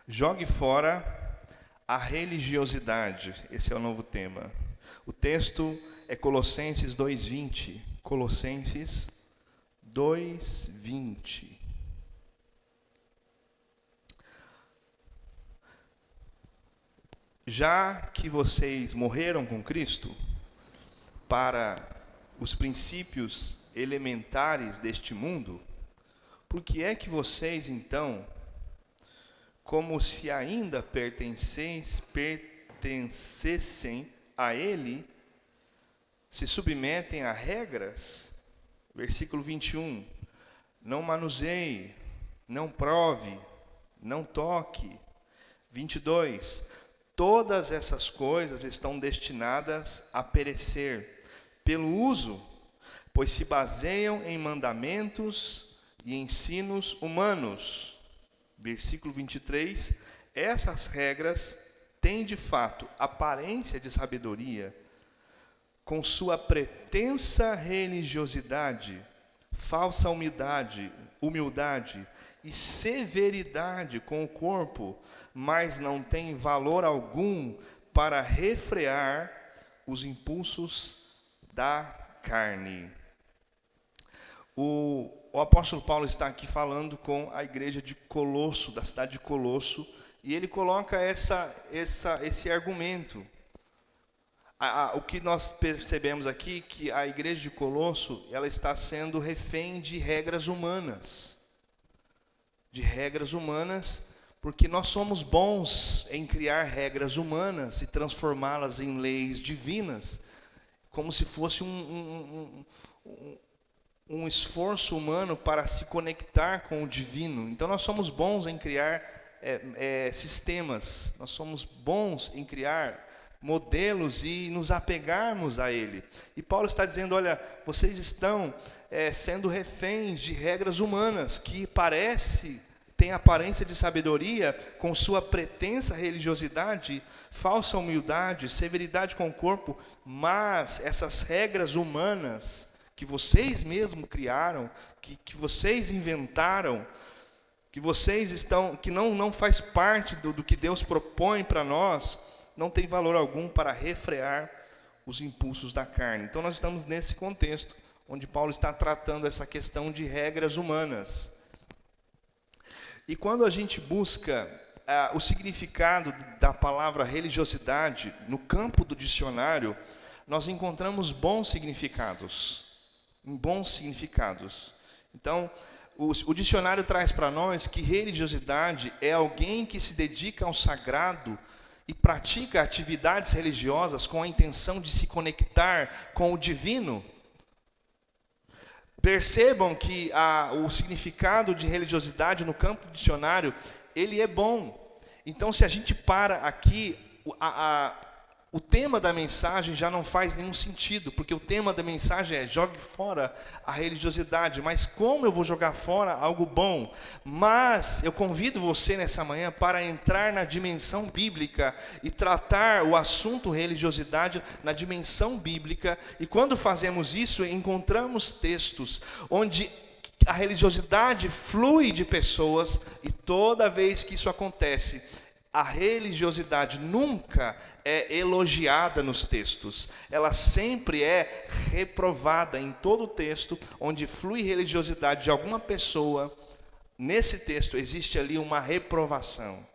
Jogue fora a religiosidade. Esse é o novo tema. O texto é Colossenses 2:20. Colossenses 2:20. Já que vocês morreram com Cristo para os princípios elementares deste mundo, por que é que vocês, então, como se ainda pertencessem a Ele, se submetem a regras? Versículo 21. Não manuseie, não prove, não toque. 22. Todas essas coisas estão destinadas a perecer pelo uso, pois se baseiam em mandamentos e ensinos humanos. Versículo 23. Essas regras têm de fato aparência de sabedoria, com sua pretensa religiosidade, falsa humildade e severidade com o corpo, mas não tem valor algum para refrear os impulsos da carne. O apóstolo Paulo está aqui falando com a igreja de Colosso, da cidade de Colosso, e ele coloca esse argumento. O que nós percebemos aqui, que a igreja de Colosso, ela está sendo refém de regras humanas. Porque nós somos bons em criar regras humanas e transformá-las em leis divinas, como se fosse um esforço humano para se conectar com o divino. Então nós somos bons em criar sistemas, nós somos bons em criar modelos e nos apegarmos a ele. E Paulo está dizendo, olha, vocês estão sendo reféns de regras humanas, que tem aparência de sabedoria, com sua pretensa religiosidade, falsa humildade, severidade com o corpo, mas essas regras humanas que vocês mesmos criaram, que vocês inventaram, que não faz parte do que Deus propõe para nós, não tem valor algum para refrear os impulsos da carne. Então nós estamos nesse contexto, onde Paulo está tratando essa questão de regras humanas. E quando a gente busca o significado da palavra religiosidade no campo do dicionário, nós encontramos bons significados. Então, o dicionário traz para nós que religiosidade é alguém que se dedica ao sagrado e pratica atividades religiosas com a intenção de se conectar com o divino. Percebam que o significado de religiosidade no campo do dicionário, ele é bom. Então, se a gente para aqui, o tema da mensagem já não faz nenhum sentido, porque o tema da mensagem é jogue fora a religiosidade. Mas como eu vou jogar fora algo bom? Mas eu convido você nessa manhã para entrar na dimensão bíblica e tratar o assunto religiosidade na dimensão bíblica. E quando fazemos isso, encontramos textos onde a religiosidade flui de pessoas, e toda vez que isso acontece, a religiosidade nunca é elogiada nos textos. Ela sempre é reprovada em todo o texto onde flui religiosidade de alguma pessoa. Nesse texto existe ali uma reprovação.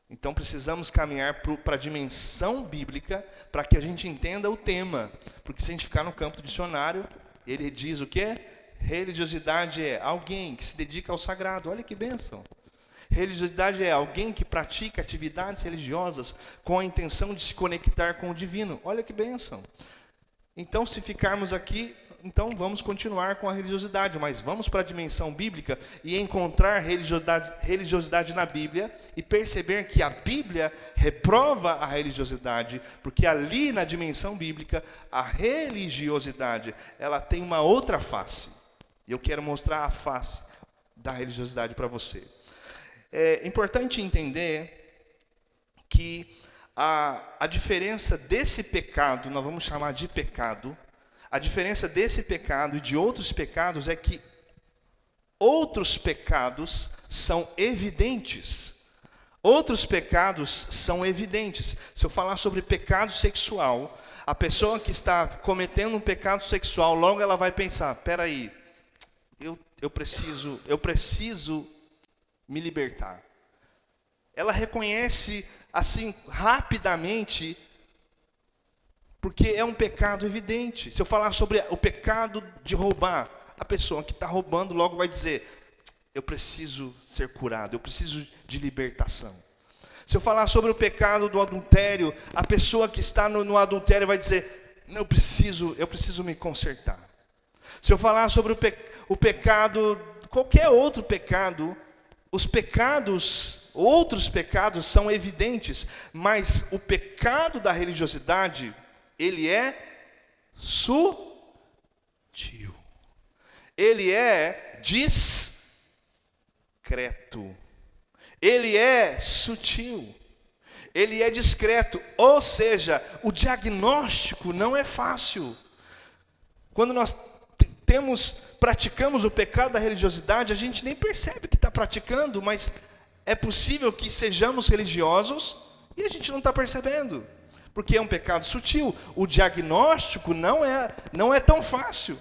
Então precisamos caminhar para a dimensão bíblica para que a gente entenda o tema. Porque se a gente ficar no campo do dicionário, ele diz o quê? Religiosidade é alguém que se dedica ao sagrado. Olha que bênção. Religiosidade é alguém que pratica atividades religiosas com a intenção de se conectar com o divino. Olha que bênção. Então, se ficarmos aqui, então vamos continuar com a religiosidade, mas vamos para a dimensão bíblica e encontrar religiosidade na Bíblia e perceber que a Bíblia reprova a religiosidade, porque ali na dimensão bíblica, a religiosidade, ela tem uma outra face. E eu quero mostrar a face da religiosidade para você. É importante entender que a diferença desse pecado, nós vamos chamar de pecado, a diferença desse pecado e de outros pecados é que outros pecados são evidentes. Outros pecados são evidentes. Se eu falar sobre pecado sexual, a pessoa que está cometendo um pecado sexual, logo ela vai pensar, peraí, eu preciso me libertar. Ela reconhece assim rapidamente, porque é um pecado evidente. Se eu falar sobre o pecado de roubar, a pessoa que está roubando logo vai dizer, eu preciso ser curado, eu preciso de libertação. Se eu falar sobre o pecado do adultério, a pessoa que está no adultério vai dizer, eu preciso me consertar. Se eu falar sobre o pecado, qualquer outro pecado, outros pecados são evidentes, mas o pecado da religiosidade, ele é sutil. Ele é discreto. Ele é sutil. Ele é discreto. Ou seja, o diagnóstico não é fácil. Quando nós praticamos o pecado da religiosidade, a gente nem percebe que está praticando, mas é possível que sejamos religiosos e a gente não está percebendo, porque é um pecado sutil. O diagnóstico não é tão fácil.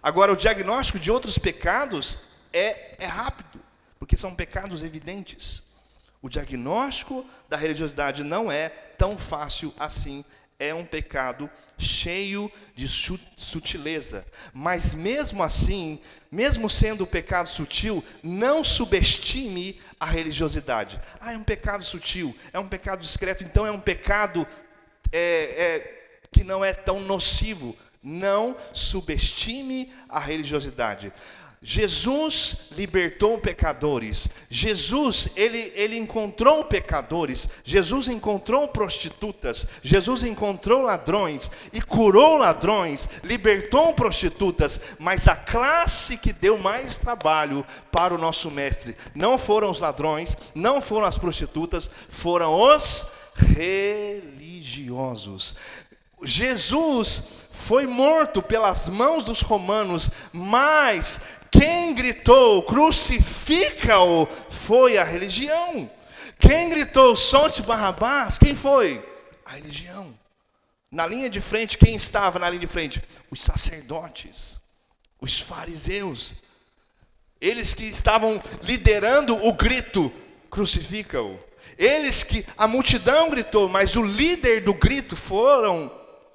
Agora, o diagnóstico de outros pecados é rápido, porque são pecados evidentes. O diagnóstico da religiosidade não é tão fácil assim. É um pecado cheio de sutileza. Mas mesmo assim, mesmo sendo um pecado sutil, não subestime a religiosidade. É um pecado sutil, é um pecado discreto, então é um pecado que não é tão nocivo. Não subestime a religiosidade. Jesus libertou pecadores. Jesus, ele encontrou pecadores. Jesus encontrou prostitutas. Jesus encontrou ladrões e curou ladrões, libertou prostitutas. Mas a classe que deu mais trabalho para o nosso mestre não foram os ladrões, não foram as prostitutas, foram os religiosos. Jesus foi morto pelas mãos dos romanos, mas quem gritou, crucifica-o, foi a religião. Quem gritou, solte Barrabás, quem foi? A religião. Na linha de frente, quem estava na linha de frente? Os sacerdotes, os fariseus. Eles que estavam liderando o grito, crucifica-o. A multidão gritou, mas o líder do grito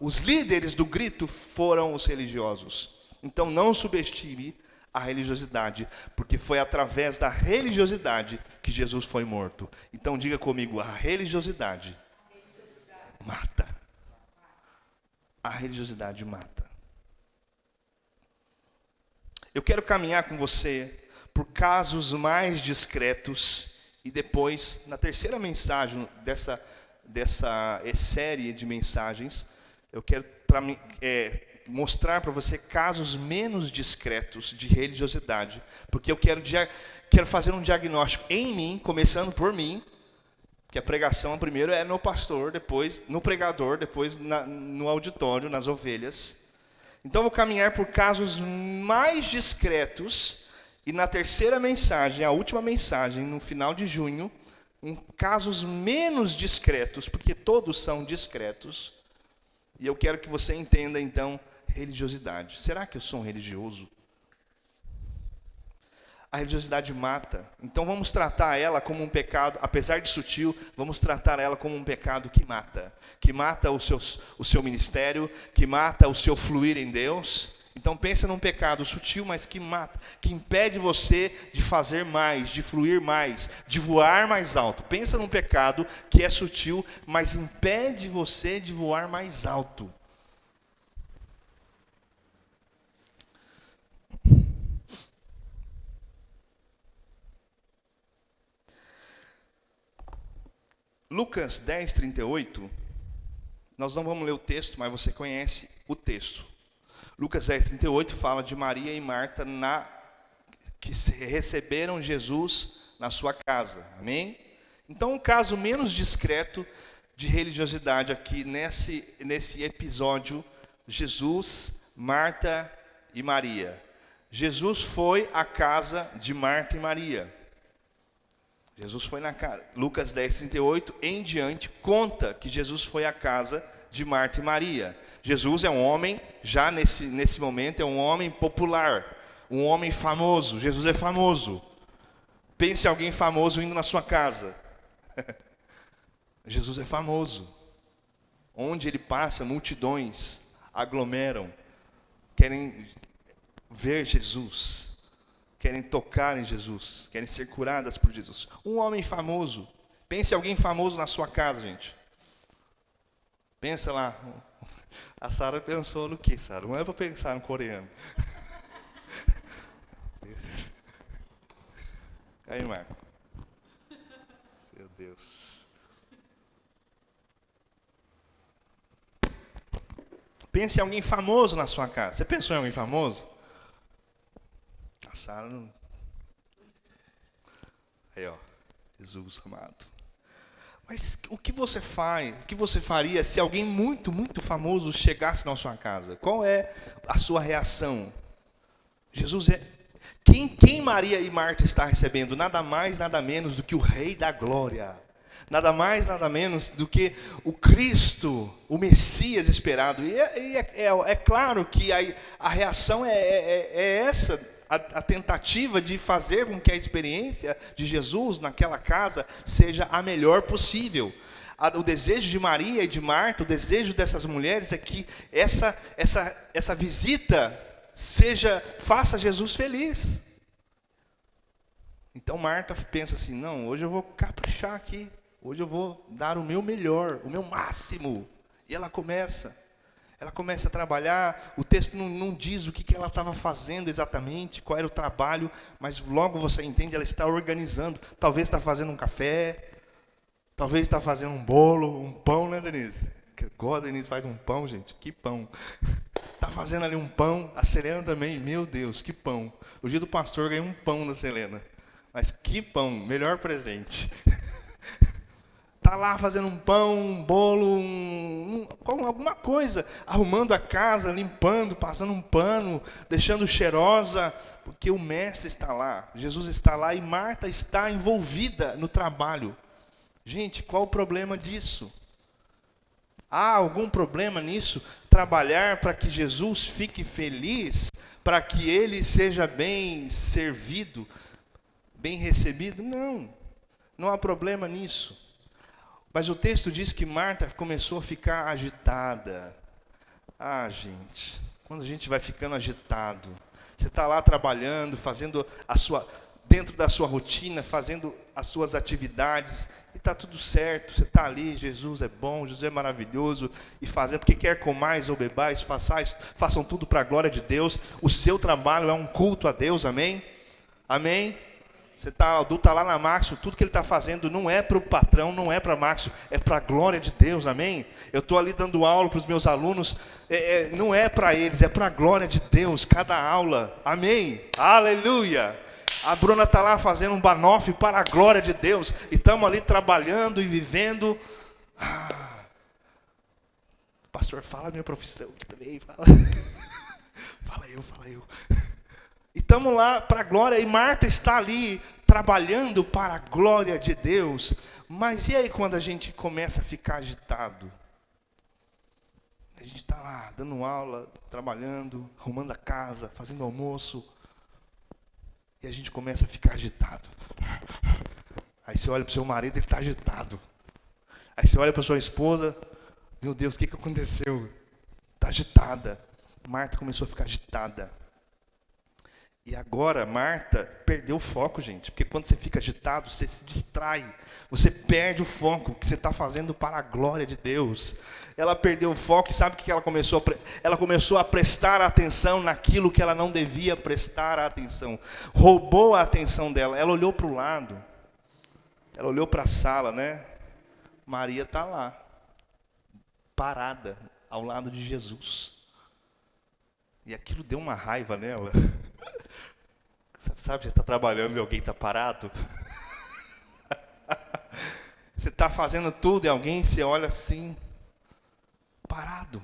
os líderes do grito foram os religiosos. Então não subestime a religiosidade, porque foi através da religiosidade que Jesus foi morto. Então diga comigo, a religiosidade mata. A religiosidade mata. Eu quero caminhar com você por casos mais discretos e depois, na terceira mensagem dessa série de mensagens, eu quero mostrar para você casos menos discretos de religiosidade, porque eu quero fazer um diagnóstico em mim, começando por mim, que a pregação primeiro é no pastor, depois no pregador, depois no auditório, nas ovelhas. Então eu vou caminhar por casos mais discretos, e na terceira mensagem, a última mensagem, no final de junho, casos menos discretos, porque todos são discretos. E eu quero que você entenda, então, religiosidade. Será que eu sou um religioso? A religiosidade mata. Então vamos tratar ela como um pecado, apesar de sutil, vamos tratar ela como um pecado que mata. Que mata o seu ministério, que mata o seu fluir em Deus. Então pensa num pecado sutil, mas que mata, que impede você de fazer mais, de fluir mais, de voar mais alto. Pensa num pecado que é sutil, mas impede você de voar mais alto. Lucas 10, 38, nós não vamos ler o texto, mas você conhece o texto. Lucas 10, 38 fala de Maria e Marta que receberam Jesus na sua casa. Amém? Então, um caso menos discreto de religiosidade aqui nesse episódio, Jesus, Marta e Maria. Jesus foi à casa de Marta e Maria. Jesus foi na casa. Lucas 10:38 em diante conta que Jesus foi à casa de Marta e Maria. Jesus é um homem, já nesse momento, é um homem popular, um homem famoso. Jesus é famoso. Pense em alguém famoso indo na sua casa. Jesus é famoso. Onde ele passa, multidões aglomeram, querem ver Jesus, querem tocar em Jesus, querem ser curadas por Jesus. Um homem famoso. Pense em alguém famoso na sua casa, gente. Pensa lá. A Sara pensou no que, Sara? Não é para pensar no coreano. Aí, Marco. Meu Deus. Pense em alguém famoso na sua casa. Você pensou em alguém famoso? A Sara não. Aí, ó. Jesus amado. Mas o que você faz? O que você faria se alguém muito, muito famoso chegasse na sua casa? Qual é a sua reação? Jesus é... Quem Maria e Marta está recebendo? Nada mais, nada menos do que o Rei da Glória. Nada mais, nada menos do que o Cristo, o Messias esperado. E é claro que a reação é essa, a tentativa de fazer com que a experiência de Jesus naquela casa seja a melhor possível. O desejo de Maria e de Marta, o desejo dessas mulheres é que essa visita faça Jesus feliz. Então Marta pensa assim, não, hoje eu vou caprichar aqui. Hoje eu vou dar o meu melhor, o meu máximo. E ela começa a trabalhar. O texto não diz o que ela estava fazendo exatamente, qual era o trabalho, mas logo você entende, ela está organizando. Talvez está fazendo um café, talvez está fazendo um bolo, um pão, né, Denise? Igual a Denise faz um pão, gente, que pão. Está fazendo ali um pão, a Selena também, meu Deus, que pão. O dia do pastor ganhei um pão da Selena. Mas que pão, melhor presente. Está lá fazendo um pão, um bolo, alguma coisa, arrumando a casa, limpando, passando um pano, deixando cheirosa, porque o mestre está lá, Jesus está lá e Marta está envolvida no trabalho. Gente, qual o problema disso? Há algum problema nisso? Trabalhar para que Jesus fique feliz, para que ele seja bem servido, bem recebido? Não há problema nisso. Mas o texto diz que Marta começou a ficar agitada. Ah, gente, quando a gente vai ficando agitado, você está lá trabalhando, fazendo dentro da sua rotina, fazendo as suas atividades, e está tudo certo, você está ali, Jesus é bom, Jesus é maravilhoso, e fazendo, porque quer comais ou bebais, façam tudo para a glória de Deus. O seu trabalho é um culto a Deus, amém? Amém? O adulto está lá na Maxo, tudo que ele está fazendo não é para o patrão, não é para a Maxo, é para a glória de Deus, amém? Eu estou ali dando aula para os meus alunos, não é para eles, é para a glória de Deus, cada aula, amém? Aleluia! A Bruna está lá fazendo um banoffee para a glória de Deus, e estamos ali trabalhando e vivendo. Pastor, fala a minha profissão aqui também, fala. Fala eu. E estamos lá para a glória, e Marta está ali trabalhando para a glória de Deus. Mas e aí quando a gente começa a ficar agitado? A gente está lá dando aula, trabalhando, arrumando a casa, fazendo almoço, e a gente começa a ficar agitado. Aí você olha para o seu marido, ele está agitado. Aí você olha para a sua esposa, meu Deus, o que aconteceu? Está agitada. Marta começou a ficar agitada. E agora Marta perdeu o foco, gente. Porque quando você fica agitado, você se distrai. Você perde o foco que você está fazendo para a glória de Deus. Ela perdeu o foco e sabe o que ela começou a ela começou a prestar atenção naquilo que ela não devia prestar atenção. Roubou a atenção dela. Ela olhou para o lado. Ela olhou para a sala, né? Maria está lá, parada, ao lado de Jesus. E aquilo deu uma raiva nela. Sabe, você está trabalhando e alguém está parado? Você está fazendo tudo e alguém se olha assim, parado.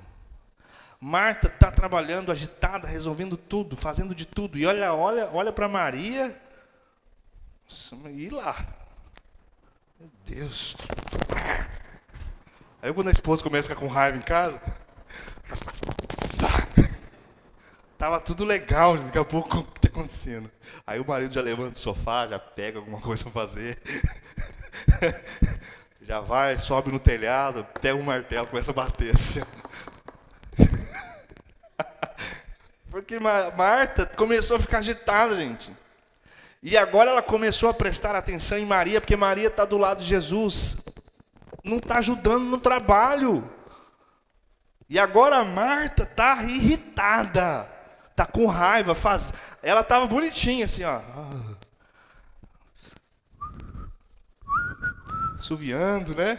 Marta está trabalhando, agitada, resolvendo tudo, fazendo de tudo. E olha para Maria, e lá. Meu Deus. Aí quando a esposa começa a ficar com raiva em casa, tava tudo legal, daqui a pouco o que está acontecendo? Aí o marido já levanta do sofá, já pega alguma coisa para fazer, já vai, sobe no telhado, pega um martelo, começa a bater assim. Porque Marta começou a ficar agitada, gente. E agora ela começou a prestar atenção em Maria, porque Maria está do lado de Jesus, não está ajudando no trabalho. E agora a Marta está irritada, está com raiva. Ela estava bonitinha assim, ó, assoviando, né?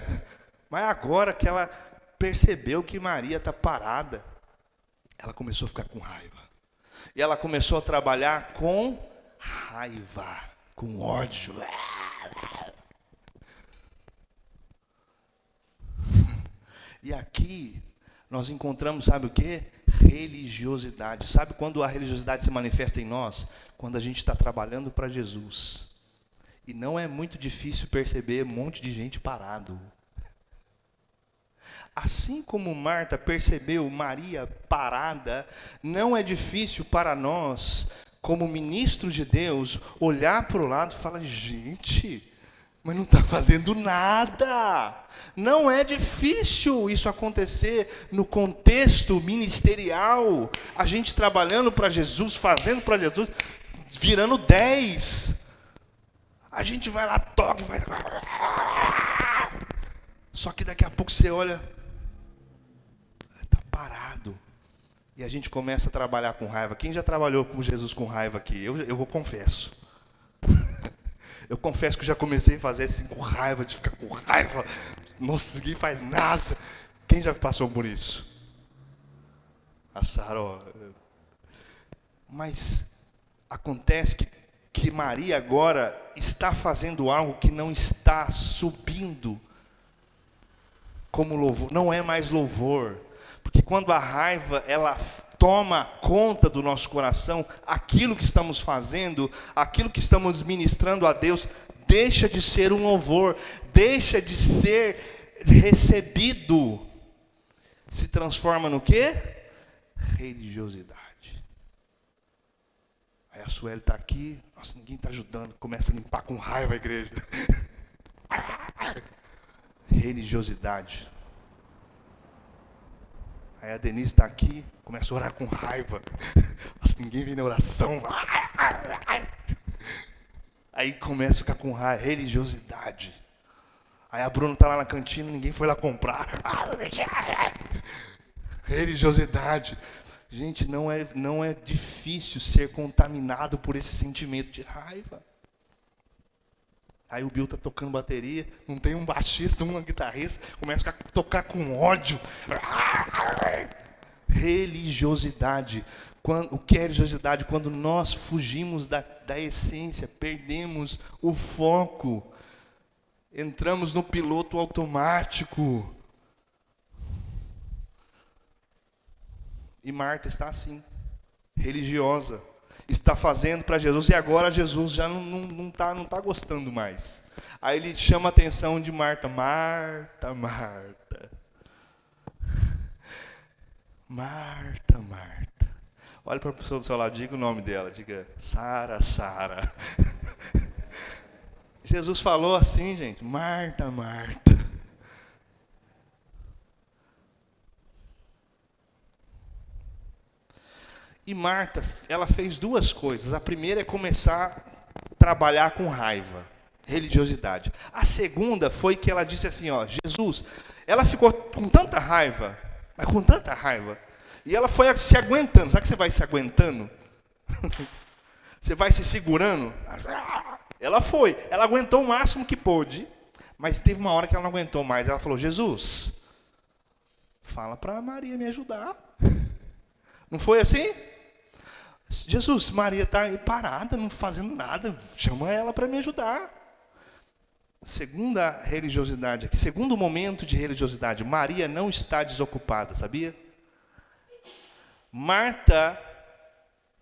Mas agora que ela percebeu que Maria está parada, ela começou a ficar com raiva. E ela começou a trabalhar com raiva, com ódio. E aqui nós encontramos, sabe o quê? Religiosidade. Sabe quando a religiosidade se manifesta em nós? Quando a gente está trabalhando para Jesus. E não é muito difícil perceber um monte de gente parado. Assim como Marta percebeu Maria parada, não é difícil para nós, como ministros de Deus, olhar para o lado e falar, gente, mas não está fazendo nada. Não é difícil isso acontecer no contexto ministerial. A gente trabalhando para Jesus, fazendo para Jesus, virando 10. A gente vai lá, toca e vai... Só que daqui a pouco você olha, está parado. E a gente começa a trabalhar com raiva. Quem já trabalhou com Jesus com raiva aqui? Eu confesso. Eu confesso que eu já comecei a fazer assim com raiva, de ficar com raiva. Nossa, ninguém faz nada. Quem já passou por isso? A Sara, mas acontece que Maria agora está fazendo algo que não está subindo como louvor. Não é mais louvor. Porque quando a raiva, ela toma conta do nosso coração, aquilo que estamos fazendo, aquilo que estamos ministrando a Deus, deixa de ser um louvor, deixa de ser recebido. Se transforma no quê? Religiosidade. Aí a Sueli está aqui, nossa, ninguém está ajudando, começa a limpar com raiva a igreja. Religiosidade. Aí a Denise está aqui, começa a orar com raiva. Nossa, ninguém vem na oração. Aí começa a ficar com raiva, religiosidade. Aí a Bruna está lá na cantina, ninguém foi lá comprar. Religiosidade. Gente, não é difícil ser contaminado por esse sentimento de raiva. Aí o Bill está tocando bateria, não tem um baixista, um guitarrista, começa a tocar com ódio. Religiosidade. O que é religiosidade? Quando nós fugimos da essência, perdemos o foco, entramos no piloto automático. E Marta está assim, religiosa. Está fazendo para Jesus, e agora Jesus já não tá gostando mais. Aí ele chama a atenção de Marta. Marta, Marta. Marta, Marta. Olha para a pessoa do seu lado, diga o nome dela. Diga, Sara, Sara. Jesus falou assim, gente. Marta, Marta. E Marta, ela fez duas coisas. A primeira é começar a trabalhar com raiva, religiosidade. A segunda foi que ela disse assim, ó, Jesus, ela ficou com tanta raiva, mas com tanta raiva, e ela foi se aguentando. Sabe que você vai se aguentando? Você vai se segurando? Ela aguentou o máximo que pôde, mas teve uma hora que ela não aguentou mais. Ela falou, Jesus, fala para Maria me ajudar. Não foi assim? Jesus, Maria está aí parada, não fazendo nada, chama ela para me ajudar. Segunda religiosidade aqui, segundo momento de religiosidade, Maria não está desocupada, sabia? Marta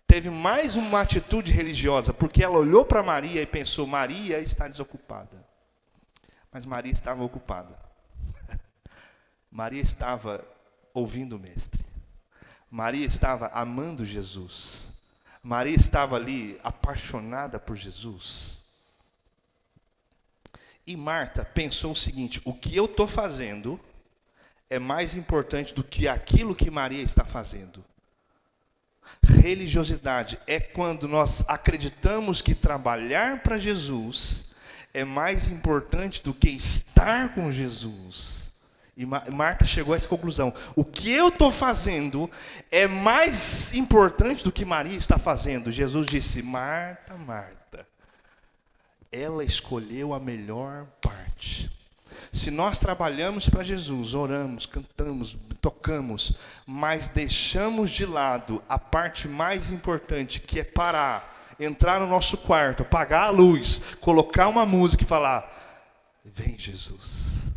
teve mais uma atitude religiosa, porque ela olhou para Maria e pensou, Maria está desocupada. Mas Maria estava ocupada. Maria estava ouvindo o Mestre. Maria estava amando Jesus. Maria estava ali apaixonada por Jesus. E Marta pensou o seguinte: o que eu estou fazendo é mais importante do que aquilo que Maria está fazendo. Religiosidade é quando nós acreditamos que trabalhar para Jesus é mais importante do que estar com Jesus. E Marta chegou a essa conclusão: o que eu estou fazendo é mais importante do que Maria está fazendo. Jesus disse: Marta, Marta, ela escolheu a melhor parte. Se nós trabalhamos para Jesus, oramos, cantamos, tocamos, mas deixamos de lado a parte mais importante, que é parar, entrar no nosso quarto, apagar a luz, colocar uma música e falar: vem Jesus,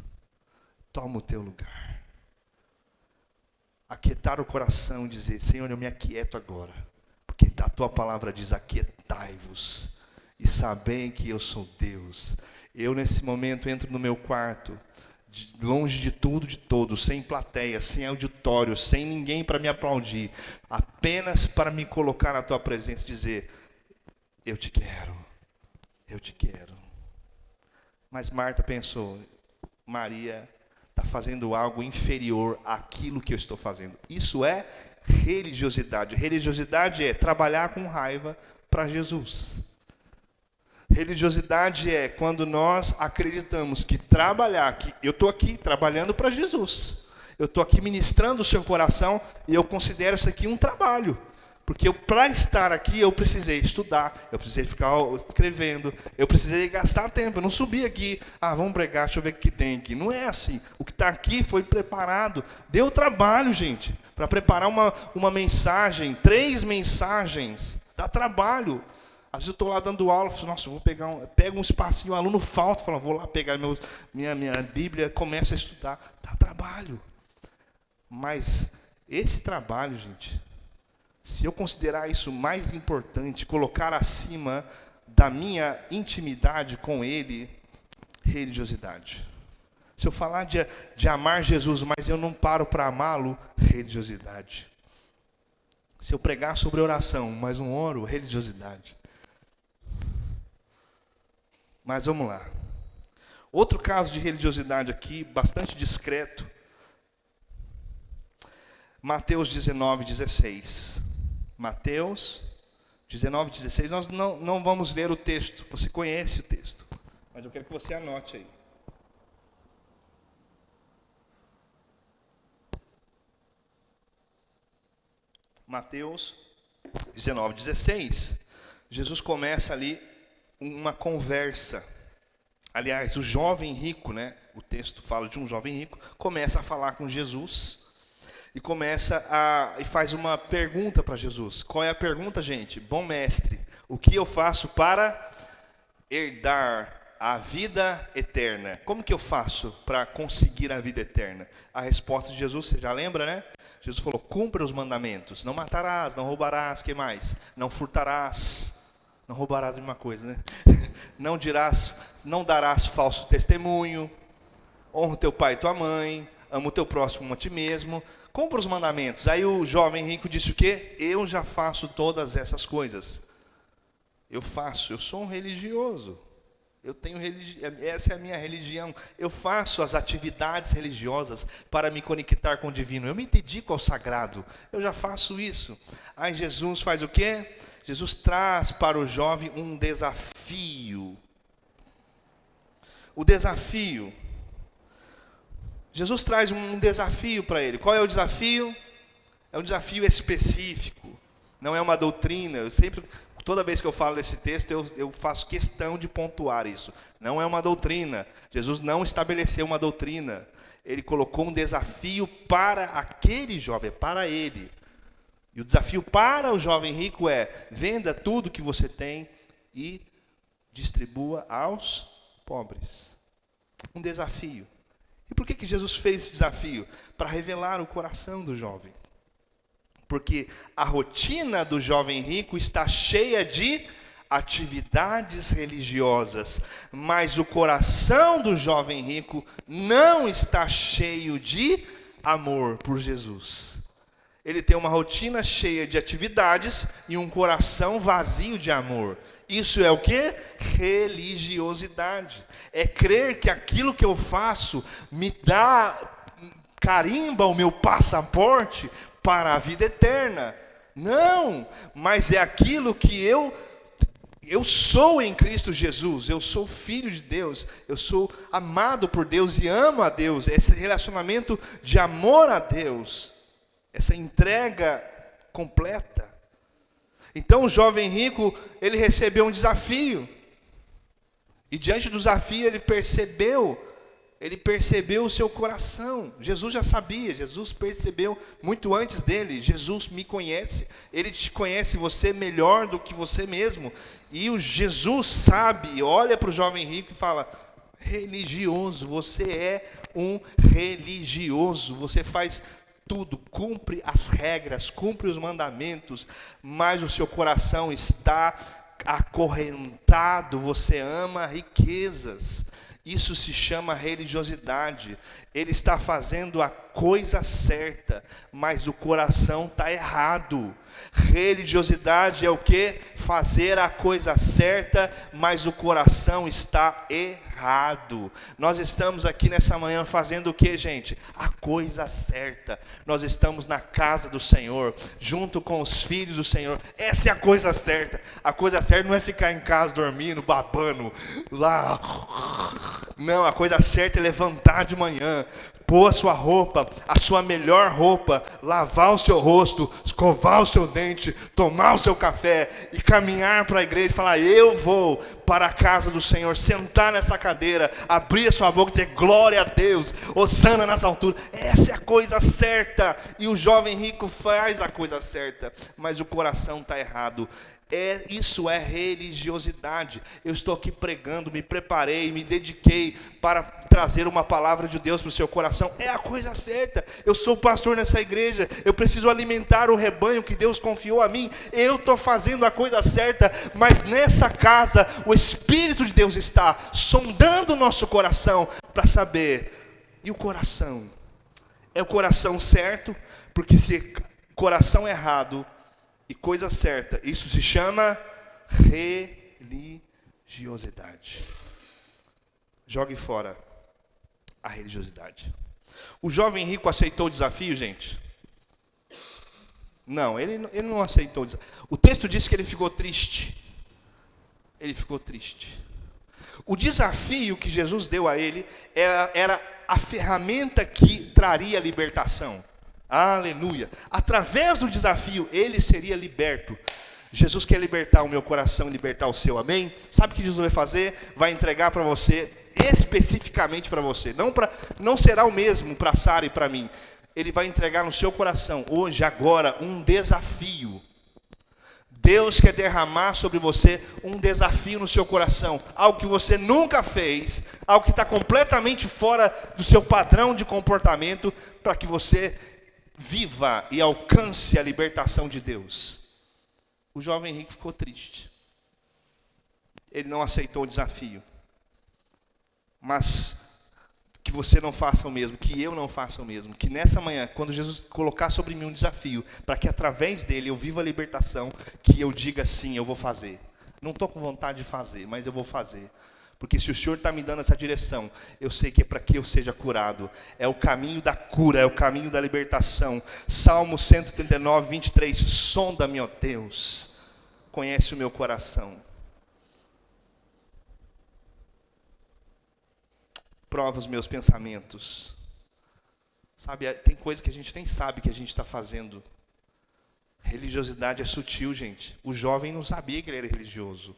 toma o teu lugar. Aquietar o coração e dizer: Senhor, eu me aquieto agora, porque a tua palavra diz: aquietai-vos e sabem que eu sou Deus. Eu nesse momento entro no meu quarto, longe de tudo, de todos, sem plateia, sem auditório, sem ninguém para me aplaudir, apenas para me colocar na tua presença e dizer: eu te quero, eu te quero. Mas Marta pensou: Maria está fazendo algo inferior àquilo que eu estou fazendo. Isso é religiosidade. Religiosidade é trabalhar com raiva para Jesus. Religiosidade é quando nós acreditamos que trabalhar, que eu estou aqui trabalhando para Jesus, eu estou aqui ministrando o seu coração e eu considero isso aqui um trabalho, porque para estar aqui eu precisei estudar, eu precisei ficar escrevendo, eu precisei gastar tempo, eu não subi aqui, vamos pregar, deixa eu ver o que tem aqui. Não é assim, o que está aqui foi preparado, deu trabalho, gente, para preparar uma mensagem, 3 mensagens, dá trabalho. Às vezes eu estou lá dando aula, falo: nossa, eu vou pego um espacinho, o aluno falta, falo: vou lá pegar minha Bíblia, começo a estudar. Dá trabalho. Mas esse trabalho, gente, se eu considerar isso mais importante, colocar acima da minha intimidade com Ele, religiosidade. Se eu falar de amar Jesus, mas eu não paro para amá-lo, religiosidade. Se eu pregar sobre oração, mas não oro, religiosidade. Mas vamos lá. Outro caso de religiosidade aqui, bastante discreto. Mateus 19:16. Mateus 19:16. Nós não vamos ler o texto. Você conhece o texto. Mas eu quero que você anote aí. Mateus 19:16. Jesus começa ali uma conversa. Aliás, o jovem rico, né? O texto fala de um jovem rico, começa a falar com Jesus e e faz uma pergunta para Jesus. Qual é a pergunta, gente? Bom mestre, o que eu faço para herdar a vida eterna? Como que eu faço para conseguir a vida eterna? A resposta de Jesus, você já lembra, né? Jesus falou: cumpra os mandamentos. Não matarás, não roubarás, que mais? Não furtarás. Não roubarás a mesma coisa, né? Não darás falso testemunho. Honra o teu pai e tua mãe. Ama o teu próximo como a ti mesmo. Cumpra os mandamentos. Aí o jovem rico disse o quê? Eu já faço todas essas coisas. Eu sou um religioso. Essa é a minha religião. Eu faço as atividades religiosas para me conectar com o divino. Eu me dedico ao sagrado. Eu já faço isso. Aí Jesus faz o quê? Jesus traz para o jovem um desafio. O desafio. Jesus traz um desafio para ele. Qual é o desafio? É um desafio específico. Não é uma doutrina. Toda vez que eu falo desse texto, eu faço questão de pontuar isso. Não é uma doutrina. Jesus não estabeleceu uma doutrina. Ele colocou um desafio para aquele jovem, para ele. E o desafio para o jovem rico é: venda tudo que você tem e distribua aos pobres. Um desafio. E por que Jesus fez esse desafio? Para revelar o coração do jovem. Porque a rotina do jovem rico está cheia de atividades religiosas, mas o coração do jovem rico não está cheio de amor por Jesus. Ele tem uma rotina cheia de atividades e um coração vazio de amor. Isso é o quê? Religiosidade. É crer que aquilo que eu faço me dá, carimba o meu passaporte para a vida eterna. Não, mas é aquilo que eu sou em Cristo Jesus, eu sou filho de Deus, eu sou amado por Deus e amo a Deus. Esse relacionamento de amor a Deus, essa entrega completa. Então o jovem rico, ele recebeu um desafio. E diante do desafio ele percebeu o seu coração. Jesus já sabia, Jesus percebeu muito antes dele. Jesus me conhece, ele te conhece você melhor do que você mesmo. E o Jesus sabe, olha para o jovem rico e fala: religioso, você é um religioso, você faz tudo, cumpre as regras, cumpre os mandamentos, mas o seu coração está acorrentado, você ama riquezas. Isso se chama religiosidade. Ele está fazendo a coisa certa, mas o coração está errado. Religiosidade é o quê? Fazer a coisa certa, mas o coração está errado. Nós estamos aqui nessa manhã fazendo o quê, gente? A coisa certa. Nós estamos na casa do Senhor, junto com os filhos do Senhor. Essa é a coisa certa. A coisa certa não é ficar em casa dormindo, babando lá. Não, a coisa certa é levantar de manhã, pôr a sua roupa, a sua melhor roupa, lavar o seu rosto, escovar o seu dente, tomar o seu café e caminhar para a igreja e falar: eu vou para a casa do Senhor, sentar nessa cadeira, abrir a sua boca e dizer glória a Deus, hosana nas alturas. Essa é a coisa certa. E o jovem rico faz a coisa certa, mas o coração está errado. Isso é religiosidade. Eu estou aqui pregando, me preparei, me dediquei para trazer uma palavra de Deus para o seu coração. É a coisa certa. Eu sou pastor nessa igreja, eu preciso alimentar o rebanho que Deus confiou a mim. Eu estou fazendo a coisa certa, mas nessa casa o Espírito de Deus está sondando o nosso coração para saber. E o coração? É o coração certo? Porque se coração errado e coisa certa, isso se chama religiosidade. Jogue fora a religiosidade. O jovem rico aceitou o desafio, gente? Não, ele não aceitou o desafio. O texto diz que ele ficou triste. Ele ficou triste. O desafio que Jesus deu a ele era a ferramenta que traria libertação. Aleluia. Através do desafio, ele seria liberto. Jesus quer libertar o meu coração e libertar o seu, amém? Sabe o que Jesus vai fazer? Vai entregar para você, especificamente para você. Não será o mesmo para Sara e para mim. Ele vai entregar no seu coração, hoje, agora, um desafio. Deus quer derramar sobre você um desafio no seu coração. Algo que você nunca fez, algo que está completamente fora do seu padrão de comportamento, para que você viva e alcance a libertação de Deus. O jovem rico ficou triste. Ele não aceitou o desafio. Mas que você não faça o mesmo, que eu não faça o mesmo. Que nessa manhã, quando Jesus colocar sobre mim um desafio, para que através dele eu viva a libertação, que eu diga sim, eu vou fazer. Não estou com vontade de fazer, mas eu vou fazer. Porque se o Senhor está me dando essa direção, eu sei que é para que eu seja curado. É o caminho da cura, é o caminho da libertação. Salmo 139, 23. Sonda-me, ó Deus, conhece o meu coração. Prova os meus pensamentos. Sabe, tem coisa que a gente nem sabe que a gente está fazendo. Religiosidade é sutil, gente. O jovem não sabia que ele era religioso.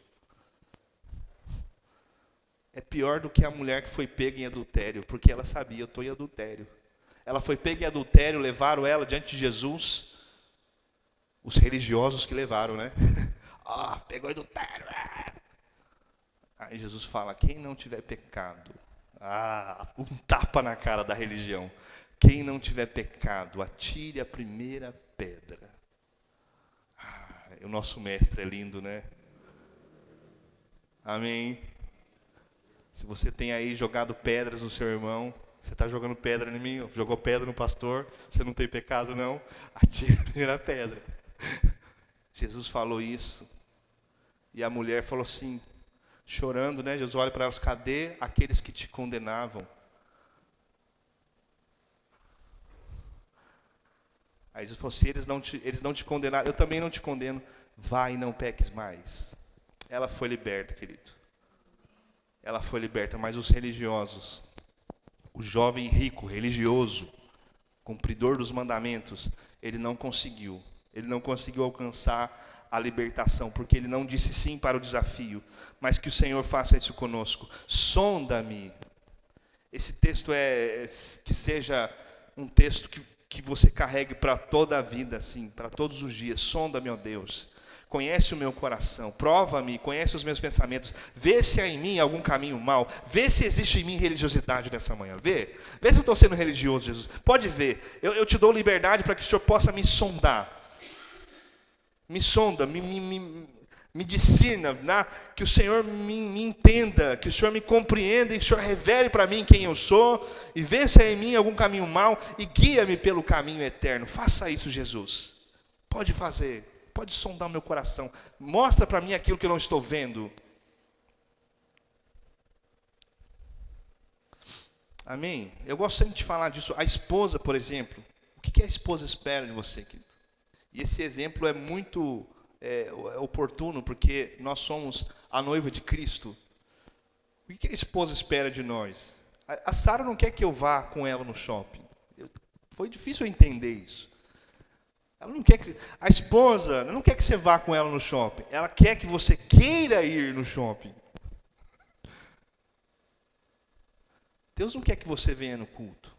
É pior do que a mulher que foi pega em adultério, porque ela sabia, eu estou em adultério. Ela foi pega em adultério, levaram ela diante de Jesus. Os religiosos que levaram, né? Pegou em adultério. Aí Jesus fala: quem não tiver pecado, um tapa na cara da religião. Quem não tiver pecado, atire a primeira pedra. O nosso mestre é lindo, né? Amém. Se você tem aí jogado pedras no seu irmão, você está jogando pedra em mim, jogou pedra no pastor, você não tem pecado não, atira a primeira pedra. Jesus falou isso. E a mulher falou assim, chorando, né? Jesus olha para elas, cadê aqueles que te condenavam? Aí Jesus falou, se eles não te condenaram, eu também não te condeno. Vai e não peques mais. Ela foi liberta, querido. Ela foi liberta, mas os religiosos, o jovem rico, religioso, cumpridor dos mandamentos, ele não conseguiu. Ele não conseguiu alcançar a libertação, porque ele não disse sim para o desafio. Mas que o Senhor faça isso conosco. Sonda-me. Esse texto que seja um texto que você carregue para toda a vida, assim, para todos os dias. Sonda-me, ó Deus. Conhece o meu coração, prova-me, conhece os meus pensamentos, vê se há em mim algum caminho mau, vê se existe em mim religiosidade nessa manhã, vê se eu estou sendo religioso, Jesus, pode ver, eu te dou liberdade para que o Senhor possa me sondar, me sonda, me discina, né? Que o Senhor me entenda, que o Senhor me compreenda, e que o Senhor revele para mim quem eu sou, e vê se há em mim algum caminho mau, e guia-me pelo caminho eterno. Faça isso, Jesus, pode fazer. Pode sondar o meu coração. Mostra para mim aquilo que eu não estou vendo. Amém? Eu gosto sempre de falar disso. A esposa, por exemplo. O que a esposa espera de você, querido? E esse exemplo é muito oportuno, porque nós somos a noiva de Cristo. O que a esposa espera de nós? A Sara não quer que eu vá com ela no shopping. Foi difícil eu entender isso. Ela não quer a esposa não quer que você vá com ela no shopping. Ela quer que você queira ir no shopping. Deus não quer que você venha no culto.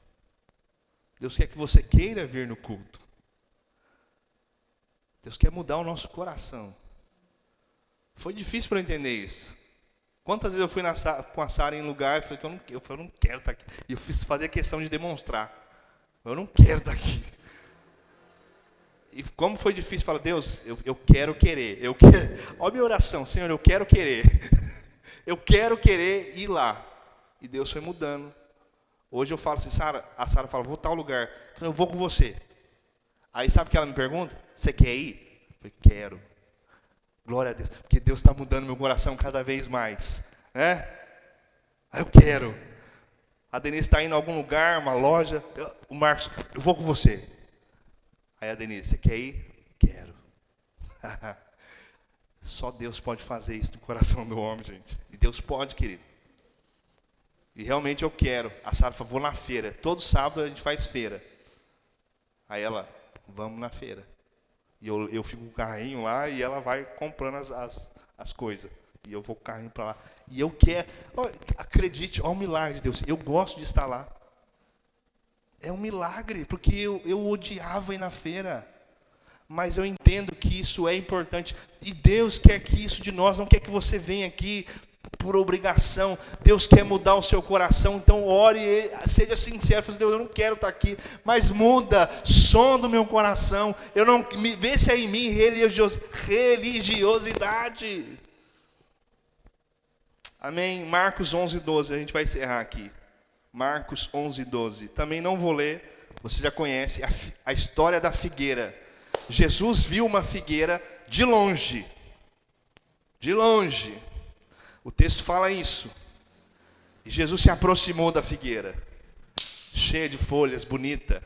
Deus quer que você queira vir no culto. Deus quer mudar o nosso coração. Foi difícil para eu entender isso. Quantas vezes eu fui com a Sara em lugar e falei que eu não quero estar aqui. E eu fazer questão de demonstrar. Eu não quero estar aqui. E como foi difícil, fala, Deus, eu quero querer. Olha a minha oração, Senhor, eu quero querer. Eu quero querer ir lá. E Deus foi mudando. Hoje eu falo assim, a Sara fala, vou tal lugar. Eu vou com você. Aí sabe o que ela me pergunta? Você quer ir? Eu falei, quero. Glória a Deus. Porque Deus está mudando meu coração cada vez mais. Né? Aí eu quero. A Denise está indo a algum lugar, uma loja. O Marcos, eu vou com você. Aí a Denise, você quer ir? Quero. Só Deus pode fazer isso no coração do homem, gente. E Deus pode, querido. E realmente eu quero. A Sara falou, vou na feira. Todo sábado a gente faz feira. Aí ela, vamos na feira. E eu fico com o carrinho lá e ela vai comprando as coisas. E eu vou com o carrinho para lá. E eu quero. Acredite, olha o milagre de Deus. Eu gosto de estar lá. É um milagre, porque eu odiava ir na feira. Mas eu entendo que isso é importante. E Deus quer que isso de nós, não quer que você venha aqui por obrigação. Deus quer mudar o seu coração. Então ore, seja sincero. Fale, Deus, eu não quero estar aqui. Mas muda, sonda o meu coração. Vê se é em mim religiosidade. Amém? Marcos 11:12, a gente vai encerrar aqui. Marcos 11:12. Também não vou ler, você já conhece a história da figueira. Jesus viu uma figueira de longe. De longe. O texto fala isso. E Jesus se aproximou da figueira, cheia de folhas, bonita.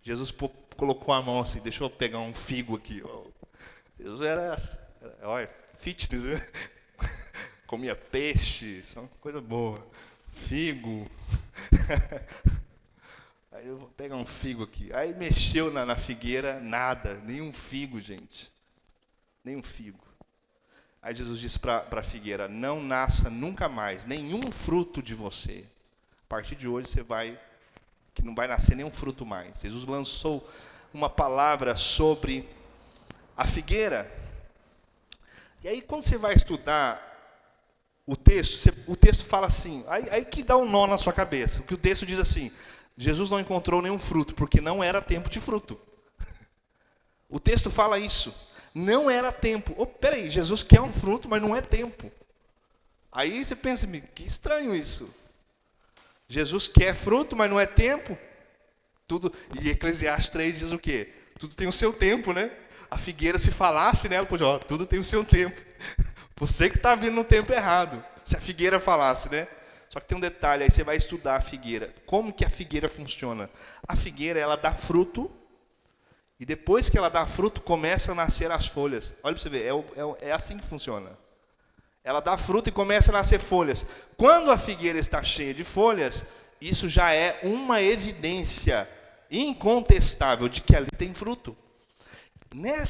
Jesus colocou a mão assim, deixa eu pegar um figo aqui. Jesus era fitness, né? Comia peixe, isso é uma coisa boa. Figo. Aí eu vou pegar um figo aqui. Aí mexeu na figueira, nada, nenhum figo, gente. Nenhum figo. Aí Jesus disse para a figueira, não nasça nunca mais nenhum fruto de você. A partir de hoje que não vai nascer nenhum fruto mais. Jesus lançou uma palavra sobre a figueira. E aí quando você vai estudar o texto fala assim, aí que dá um nó na sua cabeça. O que o texto diz assim, Jesus não encontrou nenhum fruto, porque não era tempo de fruto. O texto fala isso, não era tempo. Peraí, Jesus quer um fruto, mas não é tempo. Aí você pensa, que estranho isso. Jesus quer fruto, mas não é tempo. Tudo, e Eclesiastes 3 diz o quê? Tudo tem o seu tempo, né? A figueira, se falasse nela, tudo tem o seu tempo. Você que está vindo no tempo errado. Se a figueira falasse, né? Só que tem um detalhe, aí você vai estudar a figueira. Como que a figueira funciona? A figueira, ela dá fruto, e depois que ela dá fruto, começa a nascer as folhas. Olha para você ver, é assim que funciona. Ela dá fruto e começa a nascer folhas. Quando a figueira está cheia de folhas, isso já é uma evidência incontestável de que ali tem fruto.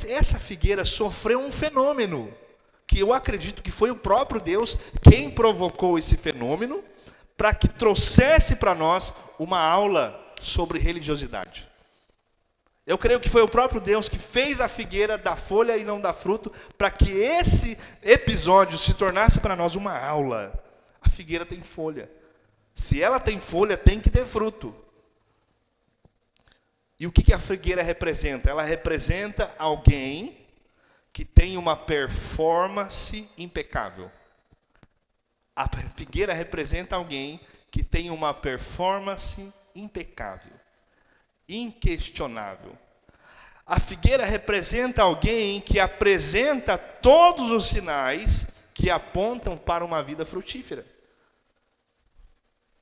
Essa figueira sofreu um fenômeno, que eu acredito que foi o próprio Deus quem provocou esse fenômeno, para que trouxesse para nós uma aula sobre religiosidade. Eu creio que foi o próprio Deus que fez a figueira dar folha e não dar fruto, para que esse episódio se tornasse para nós uma aula. A figueira tem folha. Se ela tem folha, tem que ter fruto. E o que a figueira representa? Ela representa alguém que tem uma performance impecável. A figueira representa alguém que tem uma performance impecável, inquestionável. A figueira representa alguém que apresenta todos os sinais que apontam para uma vida frutífera.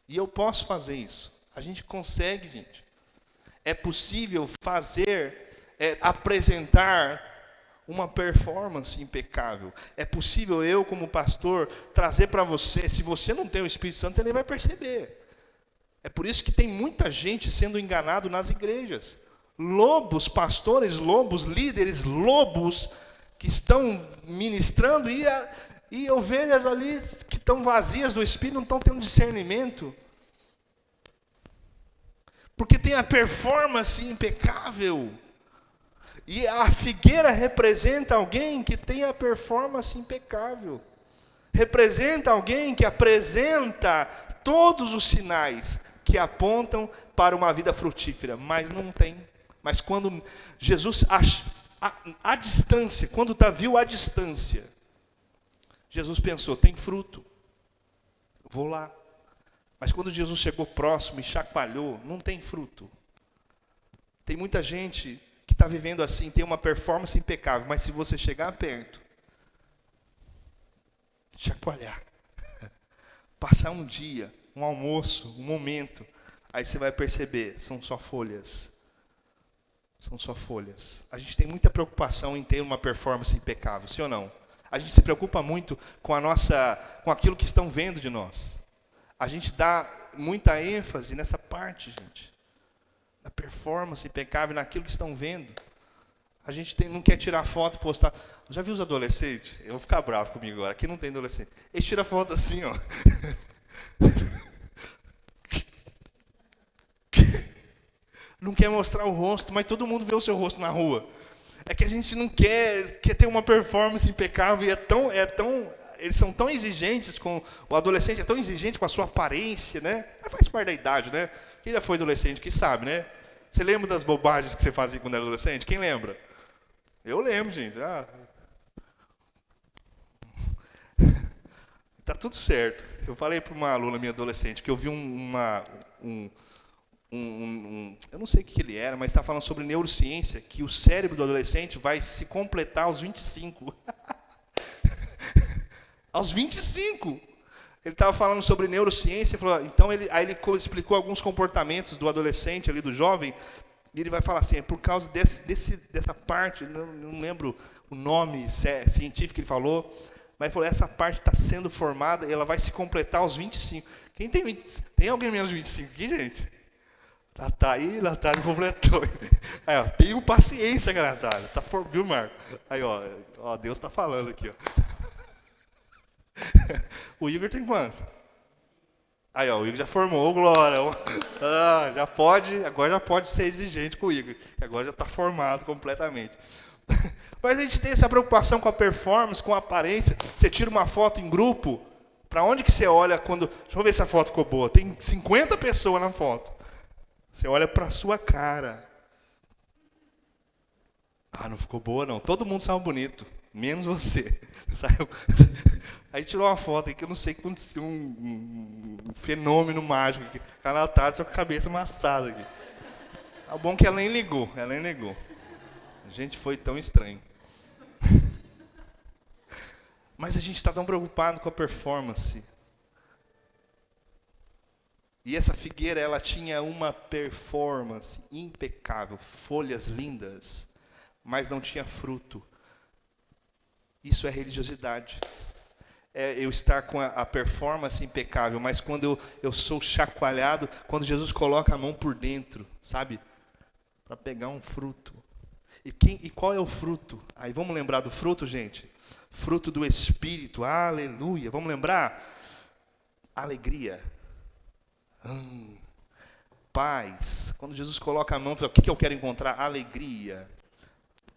E eu posso fazer isso. A gente consegue, gente. É possível fazer, apresentar uma performance impecável. É possível eu, como pastor, trazer para você. Se você não tem o Espírito Santo, você nem vai perceber. É por isso que tem muita gente sendo enganado nas igrejas. Lobos, pastores, lobos, líderes, lobos, que estão ministrando, e ovelhas ali que estão vazias do Espírito, não estão tendo discernimento. Porque tem a performance impecável. E a figueira representa alguém que tem a performance impecável. Representa alguém que apresenta todos os sinais que apontam para uma vida frutífera, mas não tem. Mas quando Jesus, à distância, quando Davi viu à distância, Jesus pensou, tem fruto, vou lá. Mas quando Jesus chegou próximo e chacoalhou, não tem fruto. Tem muita gente que está vivendo assim, tem uma performance impecável, mas se você chegar perto, chacoalhar, passar um dia, um almoço, um momento, aí você vai perceber, são só folhas. São só folhas. A gente tem muita preocupação em ter uma performance impecável, sim ou não? A gente se preocupa muito com aquilo que estão vendo de nós. A gente dá muita ênfase nessa parte, gente. Na performance impecável, naquilo que estão vendo. A gente não quer tirar foto e postar. Já viu os adolescentes? Eu vou ficar bravo comigo agora. Aqui não tem adolescente. Eles tiram foto assim, ó. Não quer mostrar o rosto, mas todo mundo vê o seu rosto na rua. É que a gente não quer ter uma performance impecável, e eles são tão exigentes com o adolescente, é tão exigente com a sua aparência, né? Faz parte da idade, né? Quem já foi adolescente, que sabe, né? Você lembra das bobagens que você fazia quando era adolescente? Quem lembra? Eu lembro, gente. Tá tudo certo. Eu falei para uma aluna minha adolescente que eu vi eu não sei o que ele era, mas está falando sobre neurociência, que o cérebro do adolescente vai se completar aos 25. Aos 25. Ele estava falando sobre neurociência, então aí ele explicou alguns comportamentos do adolescente, ali, do jovem, e ele vai falar assim, é por causa dessa parte, não lembro o nome científico que ele falou, mas ele falou, essa parte está sendo formada e ela vai se completar aos 25. Quem tem 25? Tem alguém menos de 25 aqui, gente? Natália completou. Aí, ó, tenham paciência, Natália. Viu, Marco? Aí, ó, Deus está falando aqui, ó. O Igor tem quanto? Aí, ó, o Igor já formou, glória. Agora já pode ser exigente com o Igor, que agora já está formado completamente. Mas a gente tem essa preocupação com a performance, com a aparência. Você tira uma foto em grupo, para onde que você olha quando... Deixa eu ver se a foto ficou boa. Tem 50 pessoas na foto. Você olha para a sua cara. Não ficou boa, não. Todo mundo saiu bonito. Menos você. Saiu. Aí tirou uma foto aqui que eu não sei o que aconteceu, um fenômeno mágico aqui. A Natália só com a cabeça amassada aqui. É bom que ela nem ligou, A gente foi tão estranho. Mas a gente está tão preocupado com a performance. E essa figueira, ela tinha uma performance impecável, folhas lindas, mas não tinha fruto. Isso é religiosidade. É eu estar com a performance impecável, mas quando eu sou chacoalhado, quando Jesus coloca a mão por dentro, sabe? Para pegar um fruto. E qual é o fruto? Aí vamos lembrar do fruto, gente? Fruto do Espírito, aleluia. Vamos lembrar? Alegria. Paz. Quando Jesus coloca a mão, o que eu quero encontrar? Alegria,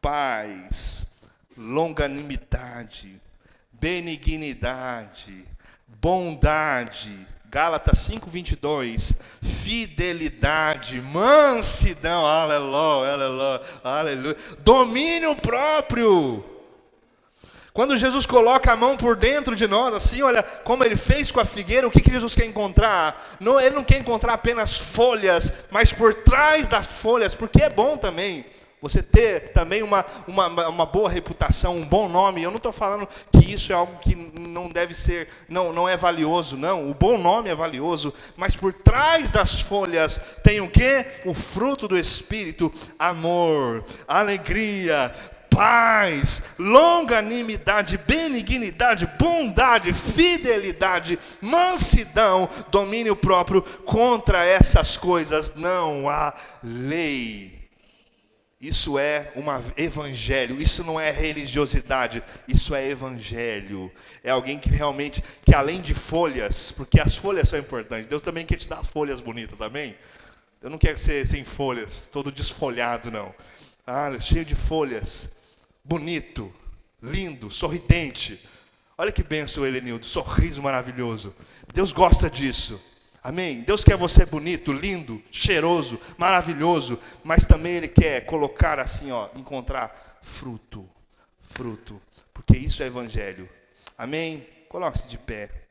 paz, longanimidade, benignidade, bondade, Gálatas 5:22, fidelidade, mansidão, aleluia, aleluia, aleluia, domínio próprio. Quando Jesus coloca a mão por dentro de nós, assim, olha, como ele fez com a figueira, o que Jesus quer encontrar? Não, ele não quer encontrar apenas folhas, mas por trás das folhas, porque é bom também você ter também uma boa reputação, um bom nome. Eu não estou falando que isso é algo que não deve ser, não é valioso, não. O bom nome é valioso, mas por trás das folhas tem o quê? O fruto do Espírito, amor, alegria, paz, longanimidade, benignidade, bondade, fidelidade, mansidão, domínio próprio. Contra essas coisas não há lei. Isso é evangelho, isso não é religiosidade, isso é evangelho. É alguém que realmente, que além de folhas, porque as folhas são importantes, Deus também quer te dar folhas bonitas, amém? Eu não quero ser sem folhas, todo desfolhado, não. Cheio de folhas, bonito, lindo, sorridente. Olha que benção, Helenildo, sorriso maravilhoso. Deus gosta disso. Amém? Deus quer você bonito, lindo, cheiroso, maravilhoso, mas também Ele quer colocar assim, encontrar fruto, porque isso é evangelho. Amém? Coloque-se de pé.